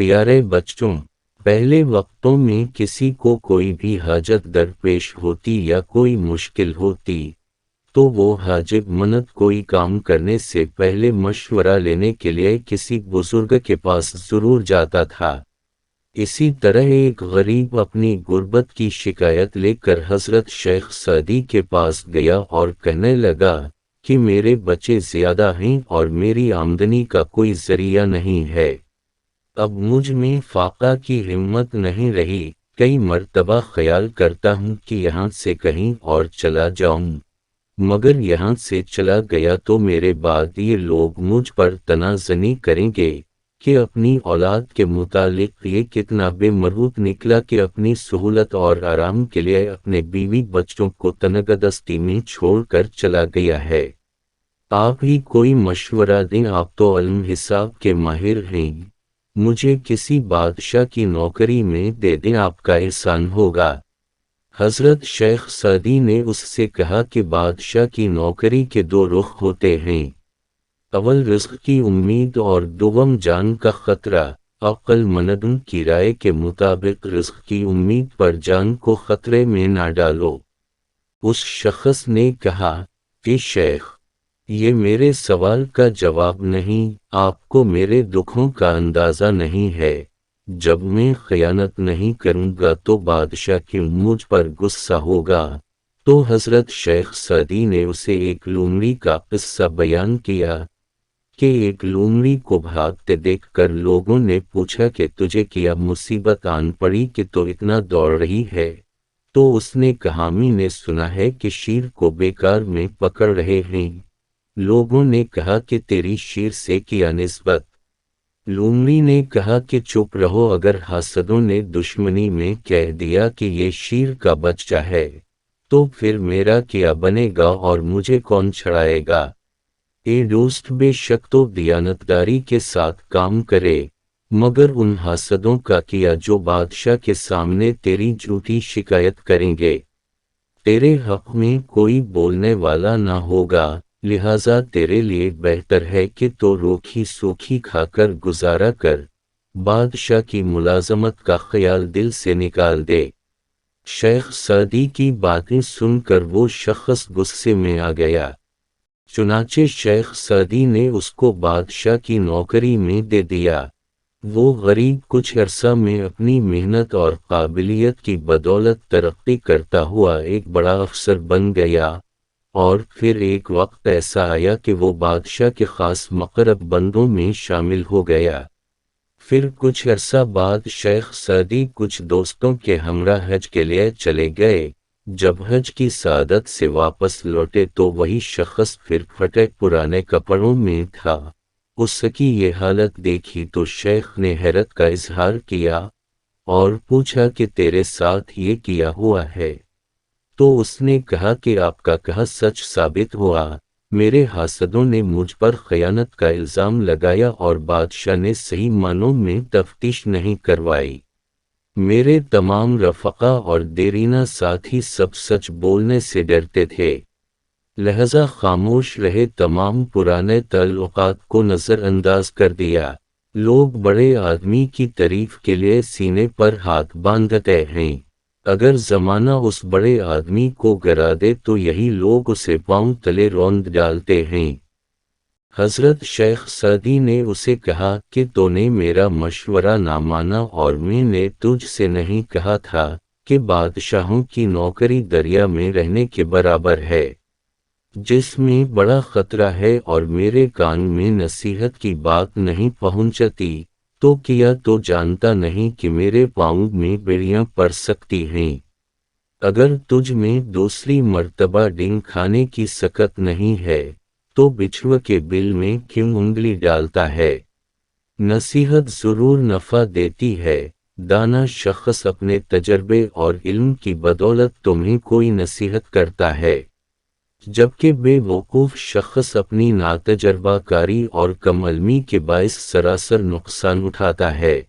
پیارے بچوں، پہلے وقتوں میں کسی کو کوئی بھی حاجت درپیش ہوتی یا کوئی مشکل ہوتی تو وہ حاجب مند کوئی کام کرنے سے پہلے مشورہ لینے کے لیے کسی بزرگ کے پاس ضرور جاتا تھا۔ اسی طرح ایک غریب اپنی غربت کی شکایت لے کر حضرت شیخ سعدی کے پاس گیا اور کہنے لگا کہ میرے بچے زیادہ ہیں اور میری آمدنی کا کوئی ذریعہ نہیں ہے۔ اب مجھ میں فاقہ کی ہمت نہیں رہی، کئی مرتبہ خیال کرتا ہوں کہ یہاں سے کہیں اور چلا جاؤں، مگر یہاں سے چلا گیا تو میرے بعد یہ لوگ مجھ پر تنازنی کریں گے کہ اپنی اولاد کے متعلق یہ کتنا بے مروت نکلا کہ اپنی سہولت اور آرام کے لیے اپنے بیوی بچوں کو تنگدستی میں چھوڑ کر چلا گیا ہے۔ آپ ہی کوئی مشورہ دیں، آپ تو علم حساب کے ماہر ہیں، مجھے کسی بادشاہ کی نوکری میں دے دیں، آپ کا احسان ہوگا۔ حضرت شیخ سعدی نے اس سے کہا کہ بادشاہ کی نوکری کے دو رخ ہوتے ہیں، اول رزق کی امید اور دوم جان کا خطرہ۔ عقل مندوں کی رائے کے مطابق رزق کی امید پر جان کو خطرے میں نہ ڈالو۔ اس شخص نے کہا کہ شیخ، یہ میرے سوال کا جواب نہیں، آپ کو میرے دکھوں کا اندازہ نہیں ہے۔ جب میں خیانت نہیں کروں گا تو بادشاہ کیوں مجھ پر غصہ ہوگا؟ تو حضرت شیخ سعدی نے اسے ایک لومڑی کا قصہ بیان کیا کہ ایک لومڑی کو بھاگتے دیکھ کر لوگوں نے پوچھا کہ تجھے کیا مصیبت آن پڑی کہ تو اتنا دوڑ رہی ہے؟ تو اس نے کہا، میں نے سنا ہے کہ شیر کو بیکار میں پکڑ رہے ہیں۔ لوگوں نے کہا کہ تیری شیر سے کیا نسبت؟ لومڑی نے کہا کہ چپ رہو، اگر حاسدوں نے دشمنی میں کہہ دیا کہ یہ شیر کا بچہ ہے تو پھر میرا کیا بنے گا اور مجھے کون چھڑائے گا؟ اے دوست، بے شک تو دیانتداری کے ساتھ کام کرے، مگر ان حاسدوں کا کیا جو بادشاہ کے سامنے تیری جھوٹی شکایت کریں گے؟ تیرے حق میں کوئی بولنے والا نہ ہوگا، لہذا تیرے لیے بہتر ہے کہ تو روکھی سوکھی کھا کر گزارا کر، بادشاہ کی ملازمت کا خیال دل سے نکال دے۔ شیخ سعدی کی باتیں سن کر وہ شخص غصے میں آ گیا، چنانچہ شیخ سعدی نے اس کو بادشاہ کی نوکری میں دے دیا۔ وہ غریب کچھ عرصہ میں اپنی محنت اور قابلیت کی بدولت ترقی کرتا ہوا ایک بڑا افسر بن گیا، اور پھر ایک وقت ایسا آیا کہ وہ بادشاہ کے خاص مقرب بندوں میں شامل ہو گیا۔ پھر کچھ عرصہ بعد شیخ سعدی کچھ دوستوں کے ہمراہ حج کے لیے چلے گئے۔ جب حج کی سعادت سے واپس لوٹے تو وہی شخص پھر پھٹے پرانے کپڑوں میں تھا۔ اس کی یہ حالت دیکھی تو شیخ نے حیرت کا اظہار کیا اور پوچھا کہ تیرے ساتھ یہ کیا ہوا ہے؟ تو اس نے کہا کہ آپ کا کہا سچ ثابت ہوا، میرے حاسدوں نے مجھ پر خیانت کا الزام لگایا اور بادشاہ نے صحیح معنوں میں تفتیش نہیں کروائی۔ میرے تمام رفقا اور دیرینہ ساتھی سب سچ بولنے سے ڈرتے تھے، لہذا خاموش رہے، تمام پرانے تعلقات کو نظر انداز کر دیا۔ لوگ بڑے آدمی کی تعریف کے لیے سینے پر ہاتھ باندھتے ہیں، اگر زمانہ اس بڑے آدمی کو گرا دے تو یہی لوگ اسے پاؤں تلے روند ڈالتے ہیں۔ حضرت شیخ سعدی نے اسے کہا کہ تو نے میرا مشورہ نہ مانا، اور میں نے تجھ سے نہیں کہا تھا کہ بادشاہوں کی نوکری دریا میں رہنے کے برابر ہے، جس میں بڑا خطرہ ہے، اور میرے کان میں نصیحت کی بات نہیں پہنچتی تو کیا تو جانتا نہیں کہ میرے پاؤں میں بیڑیاں پڑ سکتی ہیں؟ اگر تجھ میں دوسری مرتبہ ڈنگ کھانے کی سکت نہیں ہے تو بچھو کے بل میں کیوں انگلی ڈالتا ہے؟ نصیحت ضرور نفع دیتی ہے، دانا شخص اپنے تجربے اور علم کی بدولت تمہیں کوئی نصیحت کرتا ہے، جبکہ بے وقوف شخص اپنی ناتجربہ کاری اور کم علمی کے باعث سراسر نقصان اٹھاتا ہے۔